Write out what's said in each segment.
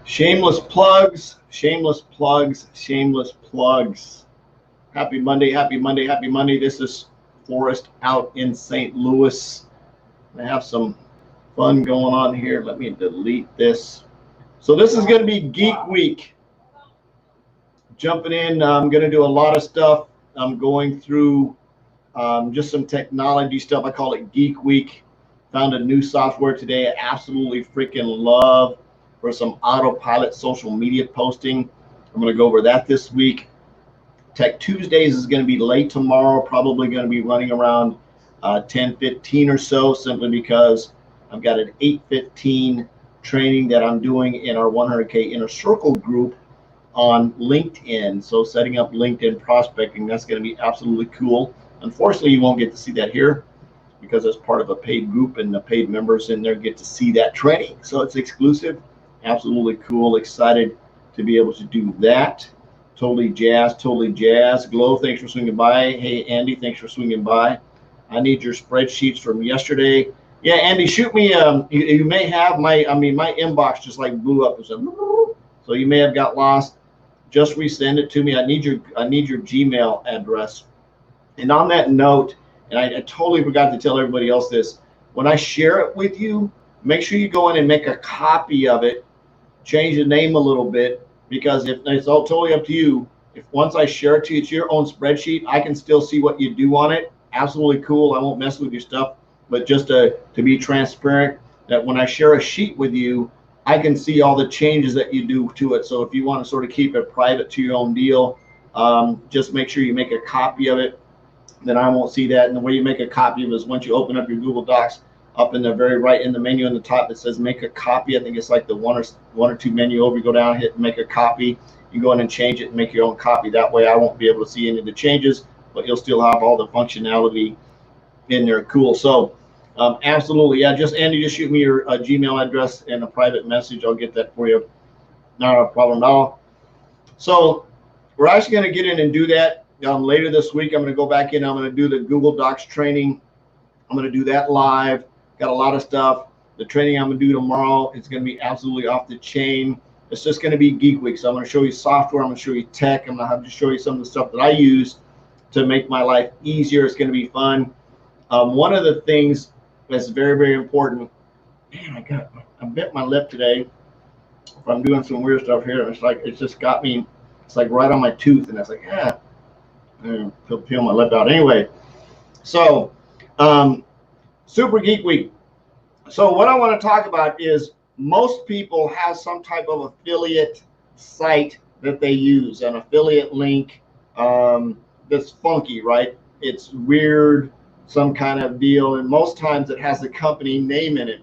Shameless plugs, shameless plugs, shameless plugs. Happy Monday, happy Monday, happy Monday. This is Forrest out in St. Louis. I have some fun going on here. Let me delete this. So this is going to be Geek Week. Jumping in, I'm going to do a lot of stuff. I'm going through just some technology stuff. I call it Geek Week. Found a new software today I absolutely freaking love for some autopilot social media posting. I'm going to go over that this week. Tech Tuesdays is going to be late tomorrow, probably going to be running around 10:15 or so, simply because I've got an 8:15 training that I'm doing in our 100K Inner Circle group on LinkedIn. So setting up LinkedIn prospecting, that's going to be absolutely cool. Unfortunately, you won't get to see that here because it's part of a paid group and the paid members in there get to see that training. So it's exclusive. Absolutely cool. Excited to be able to do that. Totally jazzed, totally jazzed. Glow, thanks for swinging by. Hey, Andy, thanks for swinging by. I need your spreadsheets from yesterday. Yeah, Andy, shoot me. You may have my inbox just like blew up. So you may have got lost. Just resend it to me. I need your Gmail address. And on that note, and I totally forgot to tell everybody else this, when I share it with you, make sure you go in and make a copy of it, change the name a little bit, because if it's all totally up to you. If once I share it to you, it's your own spreadsheet, I can still see what you do on it. Absolutely cool. I won't mess with your stuff, but just to be transparent, that when I share a sheet with you, I can see all the changes that you do to it. So if you want to sort of keep it private to your own deal, just make sure you make a copy of it. Then I won't see that. And the way you make a copy of it is once you open up your Google Docs, up in the very right in the menu in the top, it says make a copy. I think it's like the one or two menu over. You go down, hit make a copy. You go in and change it and make your own copy. That way I won't be able to see any of the changes, but you'll still have all the functionality in there. Cool. So absolutely, yeah, Andy, just shoot me your Gmail address and a private message. I'll get that for you. Not a problem at all. So we're actually going to get in and do that later this week. I'm going to go back in. I'm going to do the Google Docs training. I'm going to do that live. Got a lot of stuff. The training I'm going to do tomorrow is going to be absolutely off the chain. It's just going to be Geek Week. So I'm going to show you software. I'm going to show you tech. I'm going to have to show you some of the stuff that I use to make my life easier. It's going to be fun. One of the things that's very, very important. Man, I bit my lip today. If I'm doing some weird stuff here, it's just got me. It's like right on my tooth, and it's like, peel my lip out. Anyway, so Super Geek Week. So what I want to talk about is most people have some type of affiliate site that they use, an affiliate link that's funky, right? It's weird, some kind of deal, and most times it has a company name in it.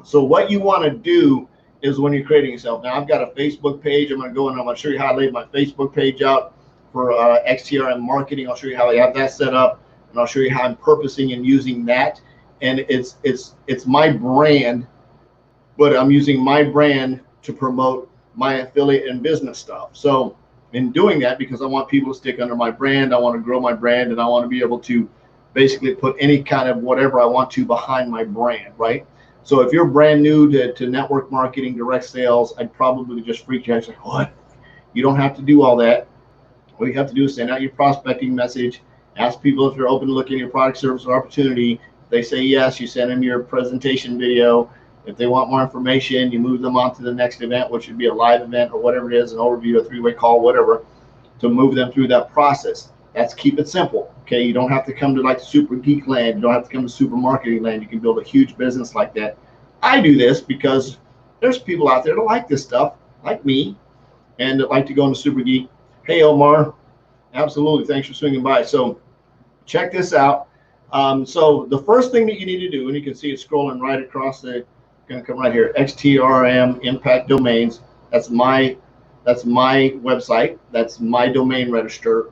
So what you want to do is when you're creating yourself. Now I've got a Facebook page. I'm going to go and I'm going to show you how I laid my Facebook page out for XTRM marketing. I'll show you how I have that set up, and I'll show you how I'm purposing and using that. And it's my brand, but I'm using my brand to promote my affiliate and business stuff. So in doing that, because I want people to stick under my brand, I want to grow my brand, and I want to be able to basically put any kind of whatever I want to behind my brand, right? So if you're brand new to network marketing, direct sales, I'd probably just freak you out. Say, what? You don't have to do all that. All you have to do is send out your prospecting message, ask people if they're open to looking at your product, service, or opportunity. If they say yes, you send them your presentation video. If they want more information, you move them on to the next event, which would be a live event or whatever it is, an overview, a three-way call, whatever, to move them through that process. That's keep it simple. Okay, you don't have to come to like Super Geek Land. You don't have to come to Super Marketing Land. You can build a huge business like that. I do this because there's people out there that like this stuff, like me, and that like to go into Super Geek. Hey, Omar, absolutely. Thanks for swinging by. So check this out. So the first thing that you need to do, and you can see it scrolling right across going to come right here, XTRM Impact Domains. That's my website. That's my domain registrar.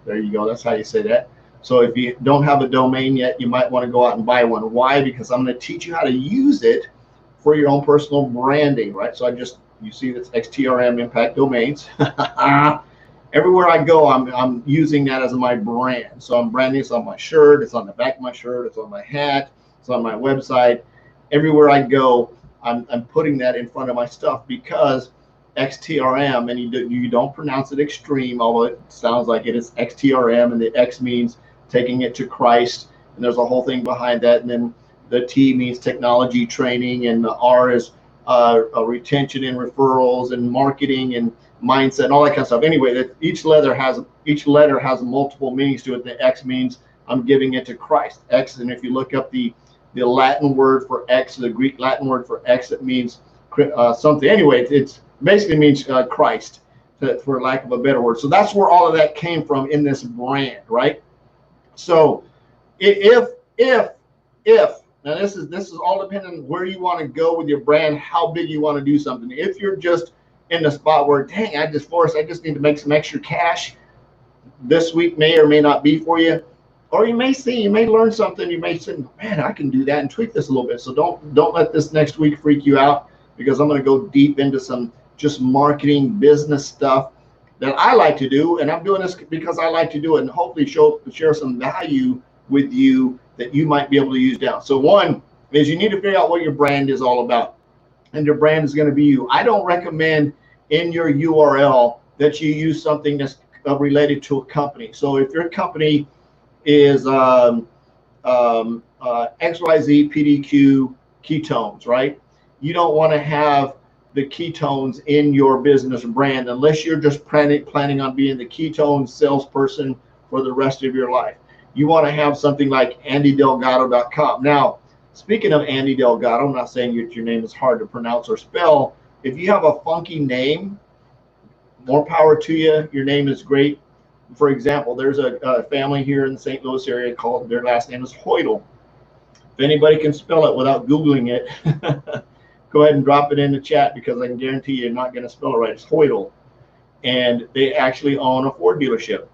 There you go. That's how you say that. So if you don't have a domain yet, you might want to go out and buy one. Why? Because I'm going to teach you how to use it for your own personal branding, right? So you see that's XTRM Impact Domains. Everywhere I go, I'm using that as my brand. So I'm branding. It's on my shirt. It's on the back of my shirt. It's on my hat. It's on my website. Everywhere I go, I'm putting that in front of my stuff because XTRM, and you don't pronounce it extreme, although it sounds like it is XTRM, and the X means taking it to Christ, and there's a whole thing behind that, and then the T means technology training, and the R is retention and referrals and marketing and mindset and all that kind of stuff. Anyway, that each letter has multiple meanings to it. The X means I'm giving it to Christ. X, and if you look up the Latin word for X, the Greek Latin word for X, it means something. Anyway, it's basically means Christ, for lack of a better word. So that's where all of that came from in this brand, right? So if now this is all dependent on where you want to go with your brand, how big you want to do something. If you're just in the spot where, dang, Forrest, I just need to make some extra cash, this week may or may not be for you. Or you may learn something. You may say, man, I can do that and tweak this a little bit. So don't let this next week freak you out, because I'm going to go deep into some just marketing business stuff that I like to do. And I'm doing this because I like to do it, and hopefully share some value with you that you might be able to use down. So one is you need to figure out what your brand is all about. And your brand is going to be you. I don't recommend in your URL that you use something that's related to a company. So if your company is XYZ PDQ ketones, right? You don't want to have the ketones in your business brand unless you're just planning on being the ketone salesperson for the rest of your life. You want to have something like andydelgado.com. Now, speaking of Andy Delgado, I'm not saying your name is hard to pronounce or spell. If you have a funky name, more power to you. Your name is great. For example, there's a family here in the St. Louis area called, their last name is Hoytel. If anybody can spell it without Googling it, go ahead and drop it in the chat, because I can guarantee you're not going to spell it right. It's Hoytel. And they actually own a Ford dealership.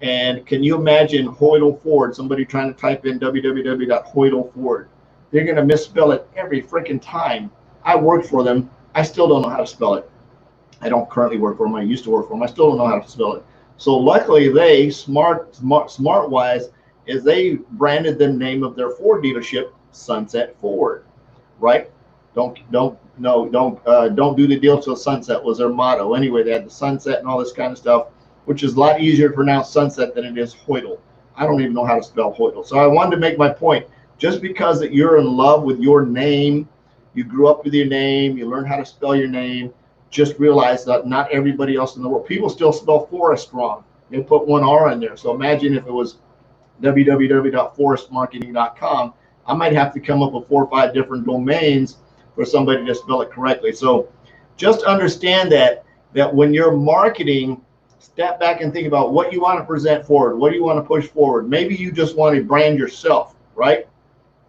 And can you imagine Hoytel Ford, somebody trying to type in www.hoytelford? They're going to misspell it every freaking time. I worked for them. I still don't know how to spell it. I don't currently work for them. I used to work for them. I still don't know how to spell it. So luckily, they smart-wise is they branded the name of their Ford dealership Sunset Ford, right? Don't do the deal till sunset was their motto. Anyway, they had the sunset and all this kind of stuff, which is a lot easier to pronounce Sunset than it is Hoytel. I don't even know how to spell Hoytel. So I wanted to make my point. Just because that you're in love with your name, you grew up with your name, you learn how to spell your name, just realize that not everybody else in the world, people still spell Forrest wrong. They put one R in there. So imagine if it was www.forrestmarketing.com, I might have to come up with 4 or 5 different domains for somebody to spell it correctly. So just understand that when you're marketing, step back and think about what you want to present forward. What do you want to push forward? Maybe you just want to brand yourself, right?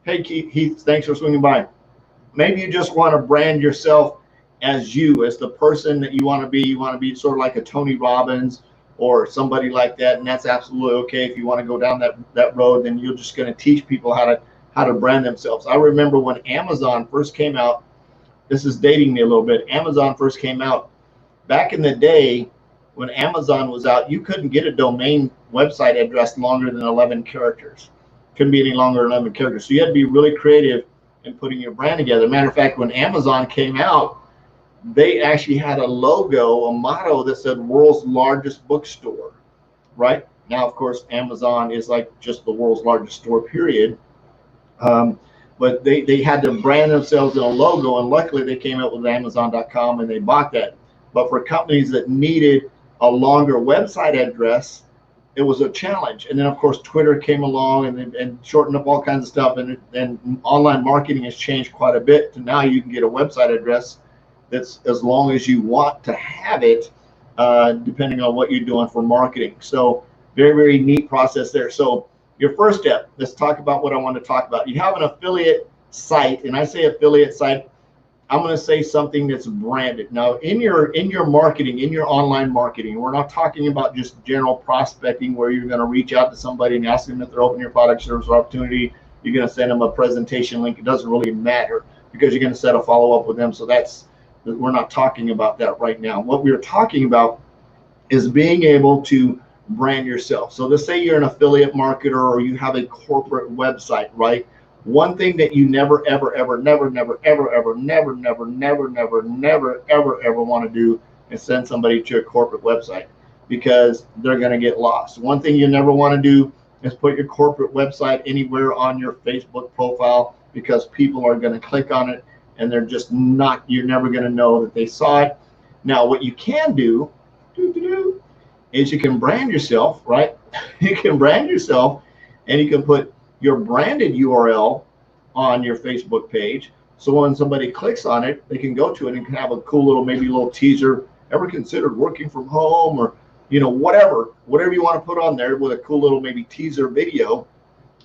Hey, Heath, thanks for swinging by. Maybe you just want to brand yourself as you, as the person that you want to be. You want to be sort of like a Tony Robbins or somebody like that, and that's absolutely okay. If you want to go down that road, then you're just going to teach people how to brand themselves. I remember when Amazon first came out. This is dating me a little bit. Amazon first came out. Back in the day, when Amazon was out, you couldn't get a domain website address longer than 11 characters. Couldn't be any longer than 11 characters. So you had to be really creative in putting your brand together. Matter of fact, when Amazon came out, they actually had a logo, a motto that said world's largest bookstore, right? Now, of course, Amazon is like just the world's largest store, period. But they had to brand themselves in a logo, and luckily they came out with Amazon.com and they bought that. But for companies that needed a longer website address, it was a challenge. And then, of course, Twitter came along and shortened up all kinds of stuff. And online marketing has changed quite a bit to now you can get a website address that's as long as you want to have it, depending on what you're doing for marketing. So very, very neat process there. So your first step, let's talk about what I want to talk about. You have an affiliate site, and I say affiliate site, I'm going to say something that's branded. Now, in your marketing, in your online marketing, we're not talking about just general prospecting where you're going to reach out to somebody and ask them if they're open your product, service, or opportunity. You're going to send them a presentation link. It doesn't really matter because you're going to set a follow-up with them. So we're not talking about that right now. What we're talking about is being able to brand yourself. So let's say you're an affiliate marketer or you have a corporate website, right? One thing that you never, ever, ever, never, never, ever, ever, never, never, never, never, never, ever, ever want to do is send somebody to a corporate website, because they're going to get lost. One thing you never want to do is put your corporate website anywhere on your Facebook profile, because people are going to click on it and they're just not, you're never going to know that they saw it. Now, what you can do is you can brand yourself, right? You can brand yourself and you can put your branded URL on your Facebook page. So when somebody clicks on it, they can go to it and can have a cool little, maybe a little teaser. Ever considered working from home, or, you know, whatever you want to put on there with a cool little maybe teaser video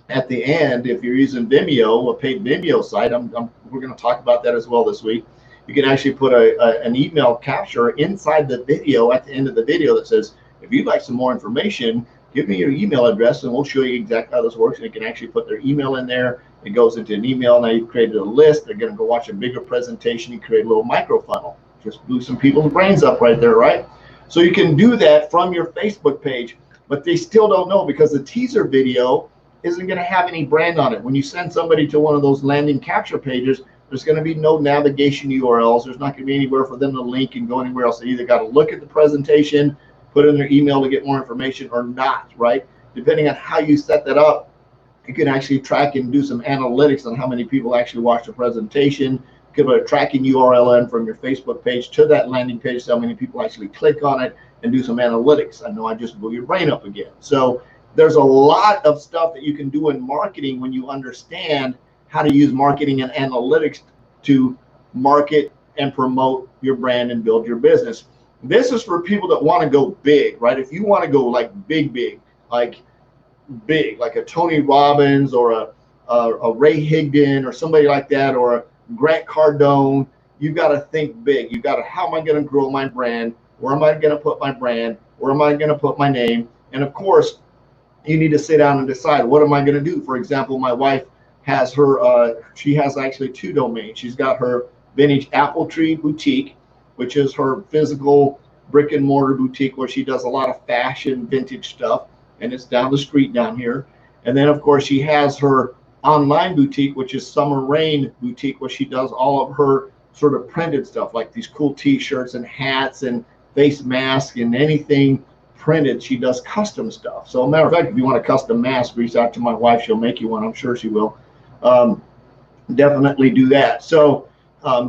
at the end. If you're using Vimeo, a paid Vimeo site, we're going to talk about that as well this week. You can actually put an email capture inside the video at the end of the video that says, if you'd like some more information, give me your email address and we'll show you exactly how this works. And you can actually put their email in there. It goes into an email. Now you've created a list. They're going to go watch a bigger presentation. You create a little micro funnel. Just blew some people's brains up right there, right? So you can do that from your Facebook page, but they still don't know, because the teaser video isn't going to have any brand on it. When you send somebody to one of those landing capture pages, there's going to be no navigation URLs. There's not going to be anywhere for them to link and go anywhere else. They either got to look at the presentation, put in their email to get more information, or not, right? Depending on how you set that up, you can actually track and do some analytics on how many people actually watch the presentation. You can put a tracking URL in from your Facebook page to that landing page, so how many people actually click on it, and do some analytics. I know I just blew your brain up again. So there's a lot of stuff that you can do in marketing when you understand how to use marketing and analytics to market and promote your brand and build your business. This is for people that want to go big, right? If you want to go like big, like a Tony Robbins or a Ray Higdon or somebody like that, or a Grant Cardone, you've got to think big. You've got to, how am I going to grow my brand? Where am I going to put my brand? Where am I going to put my name? And of course, you need to sit down and decide, what am I going to do? For example, my wife has her, she has actually 2 domains. She's got her Vintage Apple Tree Boutique, which is her physical brick and mortar boutique where she does a lot of fashion vintage stuff, and it's down the street down here. And then of course she has her online boutique, which is Summer Rain Boutique, where she does all of her sort of printed stuff, like these cool t-shirts and hats and face masks and anything printed. She does custom stuff. So, a matter of fact, if you want a custom mask, reach out to my wife. She'll make you one. I'm sure she will. Definitely do that. So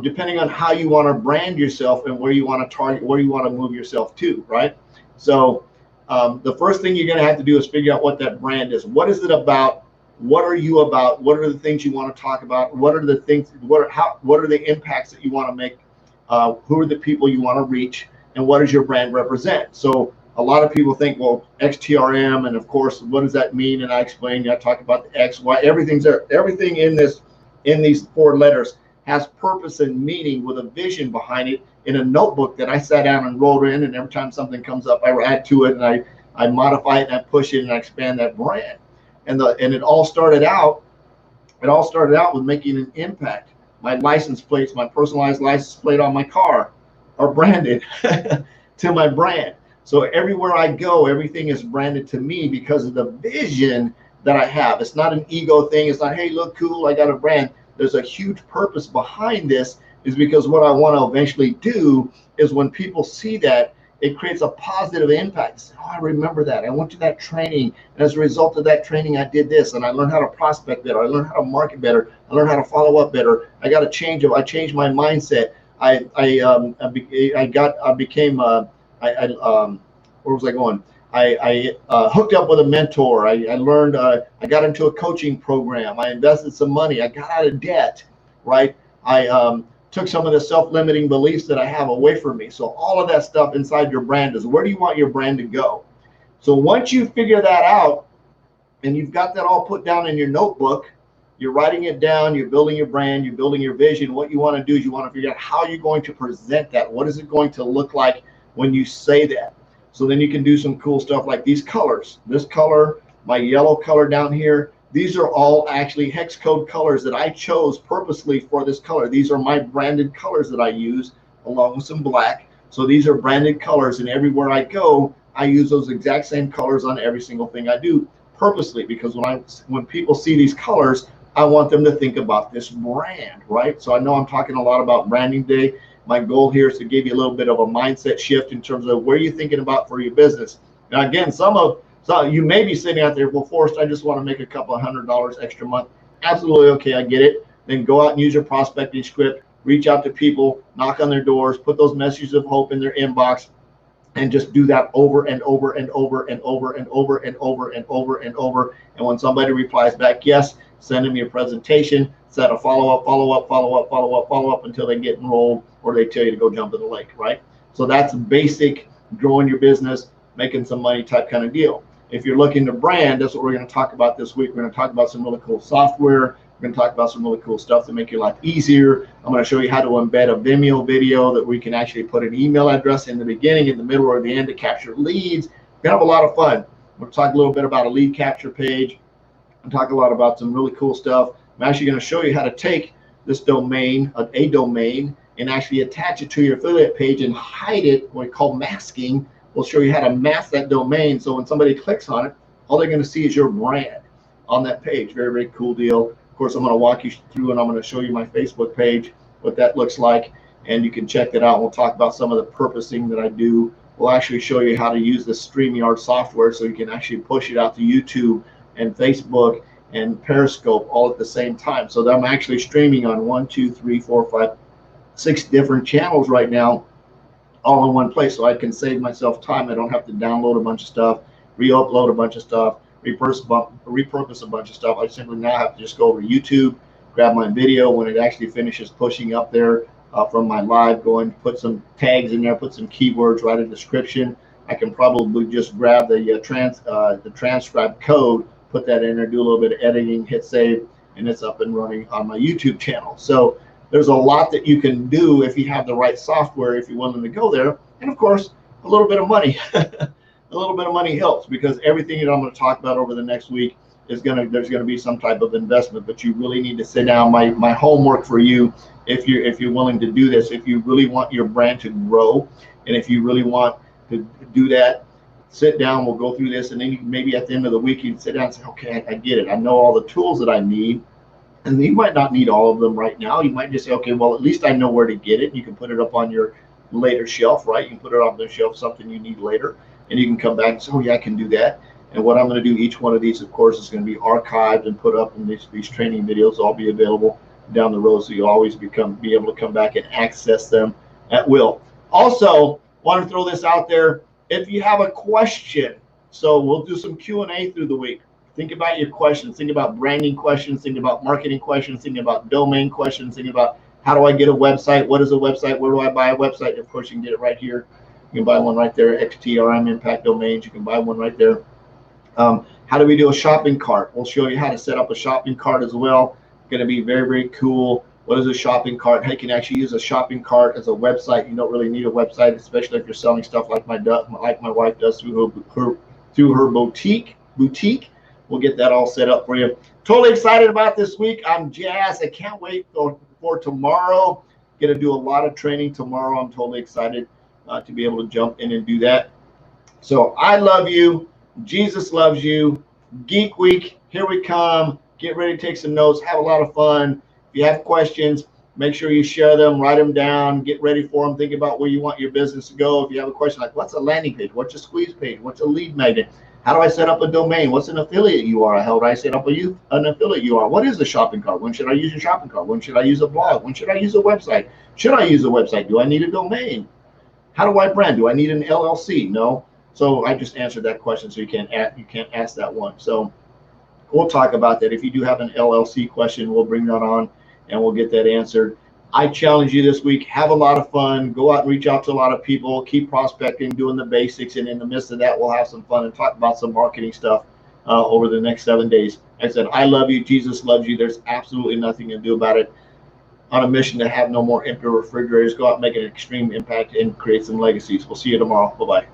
depending on how you want to brand yourself and where you want to target, where you want to move yourself to, right? So the first thing you're going to have to do is figure out what that brand is. What is it about? What are you about? What are the things you want to talk about? What are the things, what are the impacts that you want to make? Who are the people you want to reach? And what does your brand represent? So a lot of people think, well, XTRM, and of course, what does that mean? And I explained, I talked about the X, Y, everything's there. Everything in these 4 letters has purpose and meaning with a vision behind it in a notebook that I sat down and wrote in, and every time something comes up, I add to it, and I modify it, and I push it, and I expand that brand. And it all started out with making an impact. My license plates, my personalized license plate on my car are branded to my brand. So everywhere I go, everything is branded to me because of the vision that I have. It's not an ego thing. It's not, hey, look cool, I got a brand. There's a huge purpose behind this, is because what I want to eventually do is when people see that, it creates a positive impact. Say, oh, I remember that. I went to that training, and as a result of that training, I did this, and I learned how to prospect better. I learned how to market better. I learned how to follow up better. I got to change it. I changed my mindset. Where was I going? I hooked up with a mentor. I learned, I got into a coaching program. I invested some money. I got out of debt, right? I took some of the self-limiting beliefs that I have away from me. So all of that stuff inside your brand is, where do you want your brand to go? So once you figure that out and you've got that all put down in your notebook, you're writing it down, you're building your brand, you're building your vision. What you want to do is you want to figure out how you're going to present that. What is it going to look like when you say that? So then you can do some cool stuff like these colors. This color, my yellow color down here, these are all actually hex code colors that I chose purposely for this color. These are my branded colors that I use, along with some black. So these are branded colors, and everywhere I go, I use those exact same colors on every single thing I do purposely, because when people see these colors, I want them to think about this brand, right? So I know I'm talking a lot about branding today. My goal here is to give you a little bit of a mindset shift in terms of where you're thinking about for your business. Now, again, so you may be sitting out there, well, Forrest, I just want to make a couple of $100 extra a month. Absolutely okay, I get it. Then go out and use your prospecting script, reach out to people, knock on their doors, put those messages of hope in their inbox, and just do that over and over and over and over and over and over and over and over. And when somebody replies back yes, send them your presentation, set a follow-up until they get enrolled or they tell you to go jump in the lake, right? So that's basic growing your business, making some money type kind of deal. If you're looking to brand, that's what we're going to talk about this week. We're going to talk about some really cool software. We're going to talk about some really cool stuff to make your life easier. I'm going to show you how to embed a Vimeo video that we can actually put an email address in the beginning, in the middle, or the end to capture leads. We're going to have a lot of fun. We'll talk a little bit about a lead capture page. I'll talk a lot about some really cool stuff. I'm actually going to show you how to take this domain, a domain, and actually attach it to your affiliate page and hide it, what we call masking. We'll show you how to mask that domain so when somebody clicks on it, all they're going to see is your brand on that page. Very, very cool deal. Of course, I'm going to walk you through and I'm going to show you my Facebook page, what that looks like, and you can check that out. We'll talk about some of the purposing that I do. We'll actually show you how to use the StreamYard software so you can actually push it out to YouTube and Facebook and Periscope all at the same time. So I'm actually streaming on 1, 2, 3, 4, 5, 6 different channels right now, all in one place, so I can save myself time. I don't have to download a bunch of stuff, re-upload a bunch of stuff, repurpose a bunch of stuff. I simply now have to just go over to YouTube, grab my video when it actually finishes pushing up there from my live, go and put some tags in there, put some keywords, write a description. I can probably just grab the transcribe code, put that in there, do a little bit of editing, hit save, and it's up and running on my YouTube channel. So there's a lot that you can do if you have the right software, if you're willing to go there. And of course, a little bit of money. A little bit of money helps, because everything that I'm going to talk about over the next week is there's going to be some type of investment, but you really need to sit down. My homework for you, if you're willing to do this, if you really want your brand to grow, and if you really want to do that, sit down, we'll go through this, and then maybe at the end of the week you can sit down and say, okay, I get it. I know all the tools that I need. And you might not need all of them right now. You might just say, okay, well, at least I know where to get it. You can put it up on your later shelf, right? You can put it on the shelf, something you need later, and you can come back and say, oh yeah, I can do that. And what I'm going to do, each one of these, of course, is going to be archived and put up, and these training videos all be available down the road, so you'll always be able to come back and access them at will. Also, want to throw this out there. If you have a question, so we'll do some Q&A through the week. Think about your questions. Think about branding questions. Think about marketing questions. Think about domain questions. Think about, how do I get a website? What is a website? Where do I buy a website? Of course, you can get it right here. You can buy one right there. XTRM Impact Domains. You can buy one right there. How do we do a shopping cart? We'll show you how to set up a shopping cart as well. Going to be very, very cool. What is a shopping cart? How you can actually use a shopping cart as a website. You don't really need a website, especially if you're selling stuff like my wife does through her boutique. We'll get that all set up for you. Totally excited about this week. I'm jazzed. I can't wait for tomorrow. Going to do a lot of training tomorrow. I'm totally excited to be able to jump in and do that. So I love you. Jesus loves you. Geek Week, here we come. Get ready to take some notes. Have a lot of fun. If you have questions, make sure you share them, write them down, get ready for them. Think about where you want your business to go. If you have a question like, what's a landing page? What's a squeeze page? What's a lead magnet? How do I set up a domain? What's an affiliate URL? How do I set up an affiliate URL? What is a shopping cart? When should I use a shopping cart? When should I use a blog? When should I use a website? Should I use a website? Do I need a domain? How do I brand? Do I need an LLC? No. So I just answered that question, so you can't ask that one. So we'll talk about that. If you do have an LLC question, we'll bring that on and we'll get that answered. I challenge you this week, have a lot of fun, go out and reach out to a lot of people, keep prospecting, doing the basics, and in the midst of that, we'll have some fun and talk about some marketing stuff over the next 7 days. Like I said, I love you, Jesus loves you, there's absolutely nothing to do about it. On a mission to have no more empty refrigerators, go out and make an extreme impact and create some legacies. We'll see you tomorrow. Bye-bye.